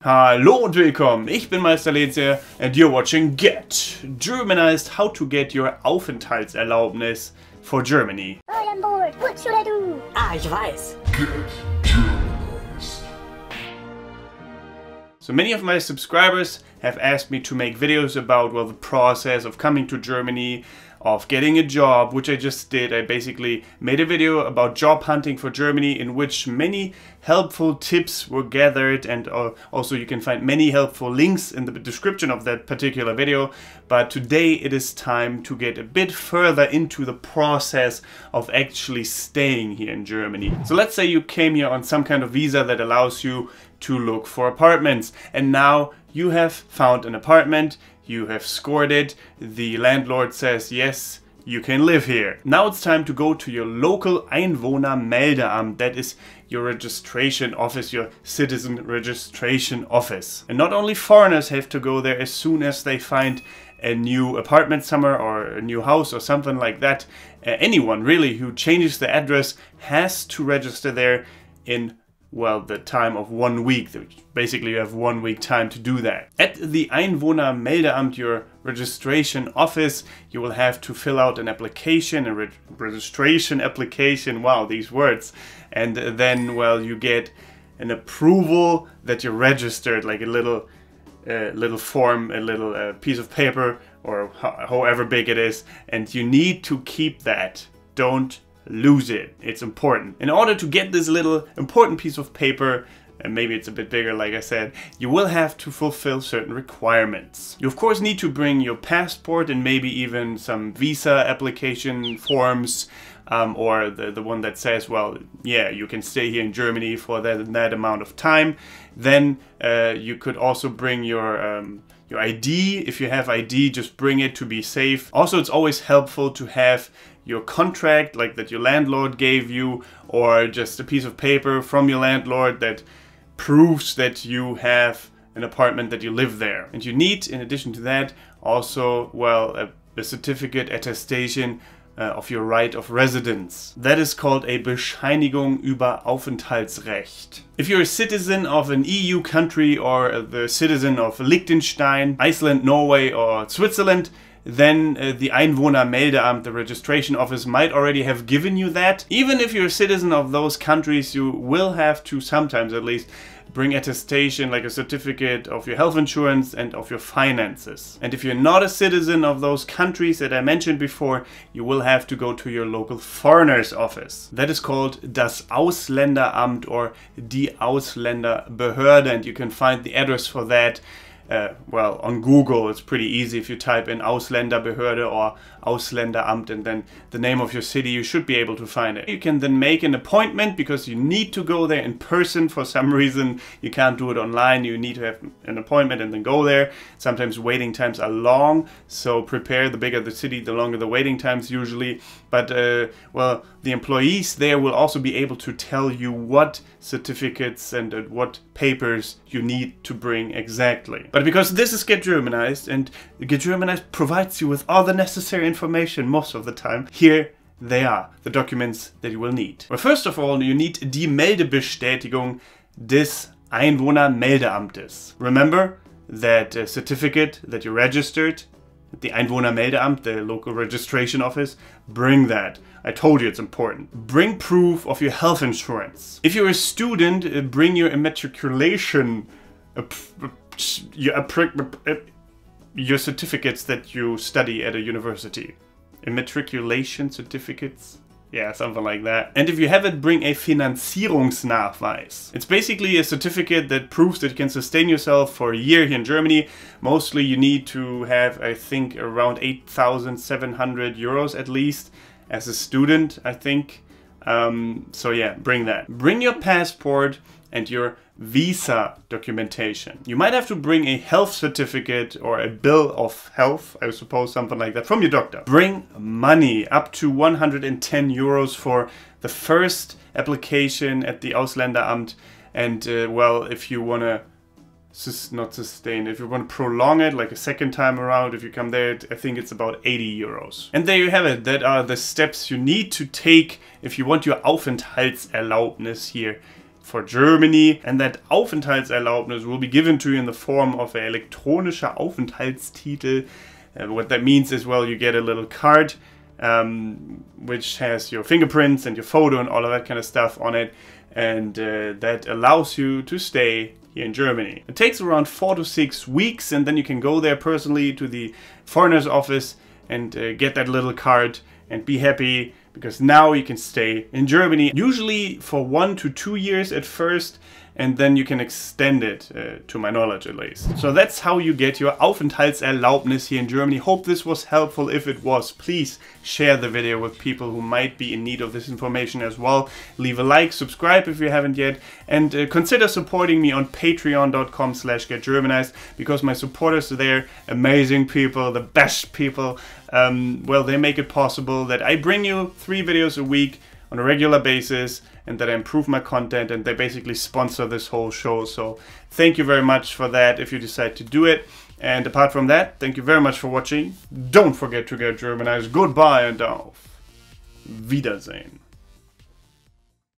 Hallo und willkommen, ich bin Meister Leze and you're watching Get Germanized, how to get your Aufenthaltserlaubnis for Germany. I am bored, what should I do? Ich weiß. Get Germanized. So many of my subscribers have asked me to make videos about, well, the process of coming to Germany, of getting a job, which I just did. I basically made a video about job hunting for Germany in which many helpful tips were gathered, and also you can find many helpful links in the description of that particular video. But today it is time to get a bit further into the process of actually staying here in Germany. So let's say you came here on some kind of visa that allows you to look for apartments, and now you have found an apartment, you have scored it, the landlord says yes, you can live here. Now it's time to go to your local Einwohnermeldeamt, that is your registration office, your citizen registration office. And not only foreigners have to go there as soon as they find a new apartment somewhere or a new house or something like that. Anyone really who changes the address has to register there in, well, the time of 1 week. Basically, you have 1 week time to do that. At the Einwohnermeldeamt, your registration office, you will have to fill out an application, a registration application, wow, these words. And then, well, you get an approval that you're registered, like a little form, a little piece of paper, or however big it is, and you need to keep that. Don't lose it. It's important. In order to get this little important piece of paper, and maybe it's a bit bigger like I said, you will have to fulfill certain requirements. You of course need to bring your passport and maybe even some visa application forms, or the one that says, well, yeah, you can stay here in Germany for that amount of time. Then you could also bring your ID. If you have ID, just bring it to be safe. Also, it's always helpful to have your contract, like that your landlord gave you, or just a piece of paper from your landlord that proves that you have an apartment, that you live there. And you need, in addition to that, also, well, a certificate, attestation of your right of residence. That is called a Bescheinigung über Aufenthaltsrecht. If you're a citizen of an EU country or the citizen of Liechtenstein, Iceland, Norway or Switzerland, then the Einwohnermeldeamt, the registration office, might already have given you that. Even if you're a citizen of those countries, you will have to, sometimes at least, bring attestation, like a certificate of your health insurance and of your finances. And if you're not a citizen of those countries that I mentioned before, you will have to go to your local foreigners office. That is called das Ausländeramt or die Ausländerbehörde, and you can find the address for that well, on Google. It's pretty easy. If you type in Ausländerbehörde or Ausländeramt and then the name of your city, you should be able to find it. You can then make an appointment because you need to go there in person. For some reason, you can't do it online. You need to have an appointment and then go there. Sometimes waiting times are long, so prepare. The bigger the city, the longer the waiting times usually. But, well, the employees there will also be able to tell you what certificates and what papers you need to bring exactly. But because this is Get Germanized, and Get Germanized provides you with all the necessary information most of the time, here they are, the documents that you will need. Well, first of all, you need die Meldebestätigung des Einwohnermeldeamtes. Remember that certificate that you registered at the Einwohnermeldeamt, the local registration office. Bring that. I told you it's important. Bring proof of your health insurance. If you're a student, bring your immatriculation, your certificates that you study at a university. Immatriculation certificates? Yeah, something like that. And if you have it, bring a Finanzierungsnachweis. It's basically a certificate that proves that you can sustain yourself for a year here in Germany. Mostly you need to have, I think, around 8,700 euros at least as a student, I think. So yeah, bring that. Bring your passport and your visa documentation. You might have to bring a health certificate or a bill of health, I suppose, something like that, from your doctor. Bring money, up to 110 euros for the first application at the Ausländeramt. And well, if you want to not sustain, if you want to prolong it, like a second time around, if you come there, I think it's about 80 euros. And there you have it. That are the steps you need to take if you want your Aufenthaltserlaubnis here for Germany, and that Aufenthaltserlaubnis will be given to you in the form of an elektronischer Aufenthaltstitel. What that means is, well, you get a little card which has your fingerprints and your photo and all of that kind of stuff on it, and that allows you to stay here in Germany. It takes around 4 to 6 weeks, and then you can go there personally to the foreigner's office and get that little card and be happy, because now you can stay in Germany, usually for 1 to 2 years at first, and then you can extend it, to my knowledge at least. So that's how you get your Aufenthaltserlaubnis here in Germany. Hope this was helpful. If it was, please share the video with people who might be in need of this information as well. Leave a like, subscribe if you haven't yet, and consider supporting me on patreon.com/getgermanized, because my supporters are there, amazing people, the best people. Well, they make it possible that I bring you 3 videos a week on a regular basis, and that I improve my content, and they basically sponsor this whole show. So thank you very much for that if you decide to do it. And apart from that, thank you very much for watching. Don't forget to get Germanized. Goodbye and auf Wiedersehen.